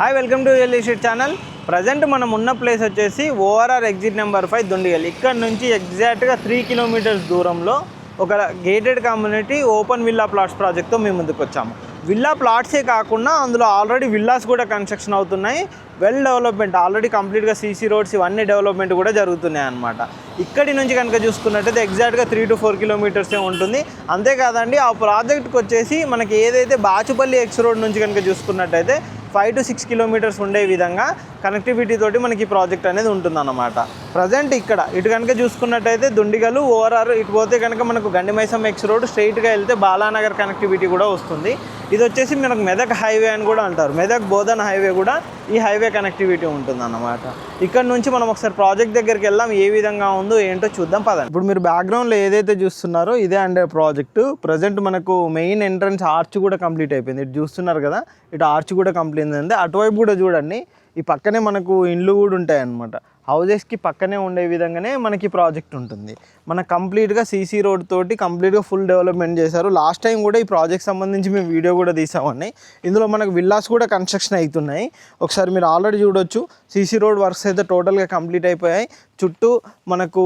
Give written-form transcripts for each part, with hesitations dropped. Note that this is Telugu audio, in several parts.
Hi welcome to real estate channel. Present మనం ఉన్న ప్లేస్ వచ్చేసి ఓఆర్ఆర్ ఎగ్జిట్ నెంబర్ 5 దుండిగల్. ఇక్కడ నుంచి ఎగ్జాక్ట్గా 3 కిలోమీటర్స్ దూరంలో ఒక gated community open villa plots ప్రాజెక్ట్తో మేము ముందుకు వచ్చాము. విల్లా ప్లాట్సే కాకుండా అందులో ఆల్రెడీ విల్లాస్ కూడా కన్స్ట్రక్షన్ అవుతున్నాయి. వెల్ డెవలప్మెంట్ ఆల్రెడీ కంప్లీట్గా సీసీ రోడ్స్ ఇవన్నీ డెవలప్మెంట్ కూడా జరుగుతున్నాయి అన్నమాట. ఇక్కడి నుంచి కనుక చూసుకున్నట్టయితే ఎగ్జాక్ట్గా 3 to 4 కిలోమీటర్సే ఉంటుంది. అంతేకాదండి, ఆ ప్రాజెక్ట్కి వచ్చేసి మనకి ఏదైతే బాచుపల్లి ఎక్స్ రోడ్ నుంచి కనుక చూసుకున్నట్టయితే 5 to 6 కిలోమీటర్స్ ఉండే విధంగా కనెక్టివిటీ తోటి మనకి ఈ ప్రాజెక్ట్ అనేది ఉంటుందన్నమాట. ప్రజెంట్ ఇక్కడ ఇటు కనుక చూసుకున్నట్టయితే దుండిగలు ఓఆర్ఆర్, ఇటు పోతే కనుక మనకు గండిమైసం ఎక్స్ రోడ్ స్ట్రైట్గా వెళ్తే బాలానగర్ కనెక్టివిటీ కూడా వస్తుంది. ఇది వచ్చేసి మనకు మెదక్ హైవే అని కూడా అంటారు. మెదక్ బోధన్ హైవే కూడా ఈ హైవే కనెక్టివిటీ ఉంటుందన్నమాట. ఇక్కడ నుంచి మనం ఒకసారి ప్రాజెక్ట్ దగ్గరికి వెళ్దాం, ఏ విధంగా ఉందో ఏంటో చూద్దాం పదండి. ఇప్పుడు మీరు బ్యాక్గ్రౌండ్లో ఏదైతే చూస్తున్నారో ఇదే అండే ప్రాజెక్టు. ప్రజెంట్ మనకు మెయిన్ ఎంట్రన్స్ ఆర్చ్ కూడా కంప్లీట్ అయిపోయింది. ఇటు చూస్తున్నారు కదా, ఇటు ఆర్చ్ కూడా కంప్లీట్ అయింది. అటువైపు కూడా చూడండి, ఈ పక్కనే మనకు ఇండ్లు కూడా ఉంటాయి అన్నమాట. హౌజెస్కి పక్కనే ఉండే విధంగానే మనకి ప్రాజెక్ట్ ఉంటుంది. మనకు కంప్లీట్గా సీసీ రోడ్ తోటి కంప్లీట్గా ఫుల్ డెవలప్మెంట్ చేశారు. లాస్ట్ టైం కూడా ఈ ప్రాజెక్ట్ సంబంధించి మేము వీడియో కూడా తీసామండి. ఇందులో మనకు విల్లాస్ కూడా కన్స్ట్రక్షన్ అవుతున్నాయి. ఒకసారి మీరు ఆల్రెడీ చూడొచ్చు, సీసీ రోడ్ వర్క్స్ అయితే టోటల్గా కంప్లీట్ అయిపోయాయి. చుట్టూ మనకు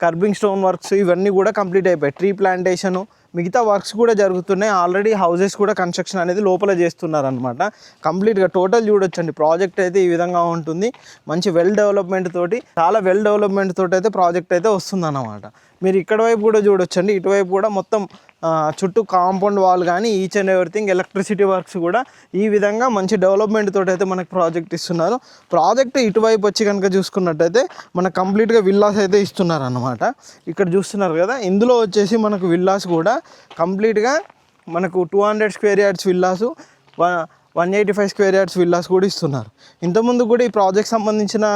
కర్బింగ్ స్టోన్ వర్క్స్ ఇవన్నీ కూడా కంప్లీట్ అయిపోయాయి. ట్రీ ప్లాంటేషను మిగతా వర్క్స్ కూడా జరుగుతున్నాయి. ఆల్రెడీ హౌజెస్ కూడా కన్స్ట్రక్షన్ అనేది లోపల చేస్తున్నారనమాట. కంప్లీట్గా టోటల్ చూడొచ్చండి, ప్రాజెక్ట్ అయితే ఈ విధంగా ఉంటుంది. మంచి వెల్ డెవలప్మెంట్ తోటి, చాలా వెల్ డెవలప్మెంట్ తోటి అయితే ప్రాజెక్ట్ అయితే వస్తుందన్నమాట. మీరు ఇక్కడ వైపు కూడా చూడొచ్చండి, ఇటువైపు కూడా మొత్తం చుట్టూ కాంపౌండ్ వాల్ కానీ each and everything electricity works కూడా ఈ విధంగా మంచి డెవలప్మెంట్ తోటి అయితే మనకు ప్రాజెక్ట్ ఇస్తున్నారు. ప్రాజెక్ట్ ఇటువైపు వచ్చి కనుక చూసుకున్నట్టయితే మనకు కంప్లీట్గా విల్లాస్ అయితే ఇస్తున్నారు అన్నమాట. ఇక్కడ చూస్తున్నారు కదా, ఇందులో వచ్చేసి మనకు విల్లాస్ కూడా కంప్లీట్గా మనకు 200 square yards villas, 185 square yards villas కూడా ఇస్తున్నారు. ఇంతకుముందు కూడా ఈ ప్రాజెక్ట్ సంబంధించిన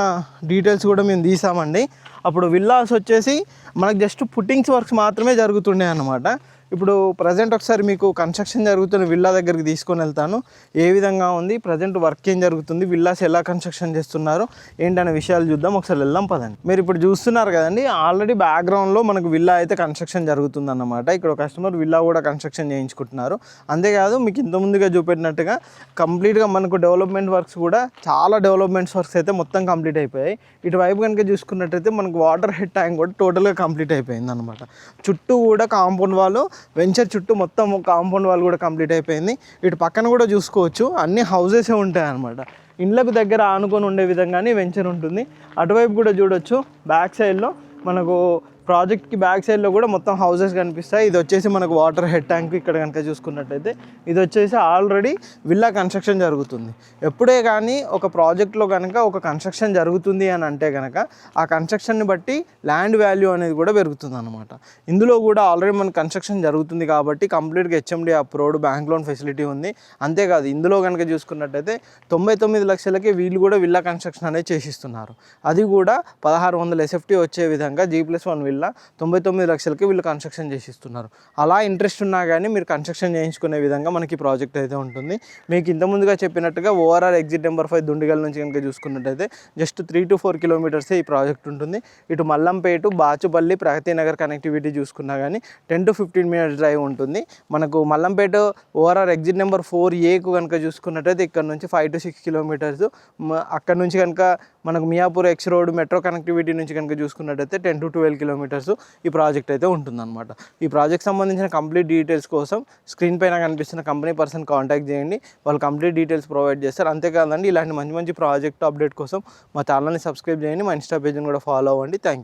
డీటెయిల్స్ కూడా మేము తీసామండి. అప్పుడు విల్లాస్ వచ్చేసి మనకు జస్ట్ పుట్టింగ్స్ వర్క్స్ మాత్రమే జరుగుతుండే అన్నమాట. ఇప్పుడు ప్రజెంట్ ఒకసారి మీకు కన్స్ట్రక్షన్ జరుగుతున్న విల్లా దగ్గరికి తీసుకొని వెళ్తాను. ఏ విధంగా ఉంది, ప్రజెంట్ వర్క్ ఏం జరుగుతుంది, విల్లాస్ ఎలా కన్స్ట్రక్షన్ చేస్తున్నారు ఏంటనే విషయాలు చూద్దాం. ఒకసారి వెళ్దాం పదండి. మీరు ఇప్పుడు చూస్తున్నారు కదండి, ఆల్రెడీ బ్యాక్గ్రౌండ్లో మనకు విల్లా అయితే కన్స్ట్రక్షన్ జరుగుతుంది అన్నమాట. ఇక్కడ కస్టమర్ విల్లా కూడా కన్స్ట్రక్షన్ చేయించుకుంటున్నారు. అంతేకాదు, మీకు ఇంతకుముందుగా చూపెట్టినట్టుగా కంప్లీట్గా మనకు డెవలప్మెంట్ వర్క్స్ కూడా చాలా డెవలప్మెంట్స్ వర్క్స్ అయితే మొత్తం కంప్లీట్ అయిపోయాయి. ఇటువైపు కనుక చూసుకున్నట్టయితే మనకు వాటర్ హెడ్ ట్యాంక్ కూడా టోటల్గా కంప్లీట్ అయిపోయింది అనమాట. చుట్టూ కూడా కాంపౌండ్ వాళ్ళు, వెంచర్ చుట్టూ మొత్తం కాంపౌండ్ వాల్ కూడా కంప్లీట్ అయిపోయింది. ఇటు పక్కన కూడా చూసుకోవచ్చు, అన్ని హౌజెసే ఉంటాయి అన్నమాట. ఇండ్లకు దగ్గర ఆనుకొని ఉండే విధంగానే వెంచర్ ఉంటుంది. అటువైపు కూడా చూడొచ్చు, బ్యాక్ సైడ్లో మనకు ప్రాజెక్ట్కి బ్యాక్ సైడ్లో కూడా మొత్తం హౌసెస్ కనిపిస్తాయి. ఇది వచ్చేసి మనకు వాటర్ హెడ్ ట్యాంక్. ఇక్కడ కనుక చూసుకున్నట్టయితే ఇది వచ్చేసి ఆల్రెడీ విల్లా కన్స్ట్రక్షన్ జరుగుతుంది. ఎప్పుడే కానీ ఒక ప్రాజెక్ట్లో కనుక ఒక కన్స్ట్రక్షన్ జరుగుతుంది అని అంటే కనుక ఆ కన్స్ట్రక్షన్ని బట్టి ల్యాండ్ వాల్యూ అనేది కూడా పెరుగుతుంది అనమాట. ఇందులో కూడా ఆల్రెడీ మన కన్స్ట్రక్షన్ జరుగుతుంది కాబట్టి కంప్లీట్గా HMD approved bank loan facility ఉంది. అంతేకాదు, ఇందులో కనుక చూసుకున్నట్టయితే 99 లక్షలకి వీళ్ళు కూడా విల్లా కన్స్ట్రక్షన్ అనేది చేసిస్తున్నారు. అది కూడా 1600 SFT వచ్చే విధంగా G+1 విల్లా 99 లక్షలకి వీళ్ళు కన్స్ట్రక్షన్ చేసిస్తున్నారు. అలా ఇంట్రెస్ట్ ఉన్నా కానీ మీరు కన్స్ట్రక్షన్ చేయించుకునే విధంగా మనకి ప్రాజెక్ట్ అయితే ఉంటుంది. మీకు ఇంతకుముందుగా చెప్పినట్టుగా ఓఆర్ఆర్ ఎగ్జిట్ నెంబర్ 5 దుండిగల్ నుంచి కనుక చూసుకున్నట్టయితే జస్ట్ 3 to 4 కిలోమీటర్సే ఈ ప్రాజెక్ట్ ఉంటుంది. ఇటు మల్లంపేట, బాచుపల్లి, ప్రగతి నగర్ కనెక్టివిటీ చూసుకున్నా కానీ 10 to 15 minutes డ్రైవ్ ఉంటుంది. మనకు Mallampet ORR exit number 4A కనుక చూసుకున్నట్టయితే ఇక్కడ నుంచి 5 to 6 కిలోమీటర్స్. అక్కడ నుంచి కనుక మనకు Miyapur X road metro connectivity నుంచి కనుక చూసుకున్నట్టయితే 10 to 12 కిలోమీటర్స్ ఈ ప్రాజెక్ట్ అయితే ఉంటుందన్నమాట. ఈ ప్రాజెక్ట్ సంబంధించిన కంప్లీట్ డీటెయిల్స్ కోసం స్క్రీన్ పైన కనిపిస్తున్న కంపెనీ పర్సన్ కాంటాక్ట్ చేయండి, వాళ్ళు కంప్లీట్ డీటెయిల్స్ ప్రొవైడ్ చేస్తారు. అంతేకాదండి, ఇలాంటి మంచి మంచి ప్రాజెక్ట్ అప్డేట్ కోసం మా ఛానల్ని సబ్స్క్రైబ్ చేయండి, మా ఇన్స్టా పేజ్ని కూడా ఫాలో అవ్వండి. Thank you.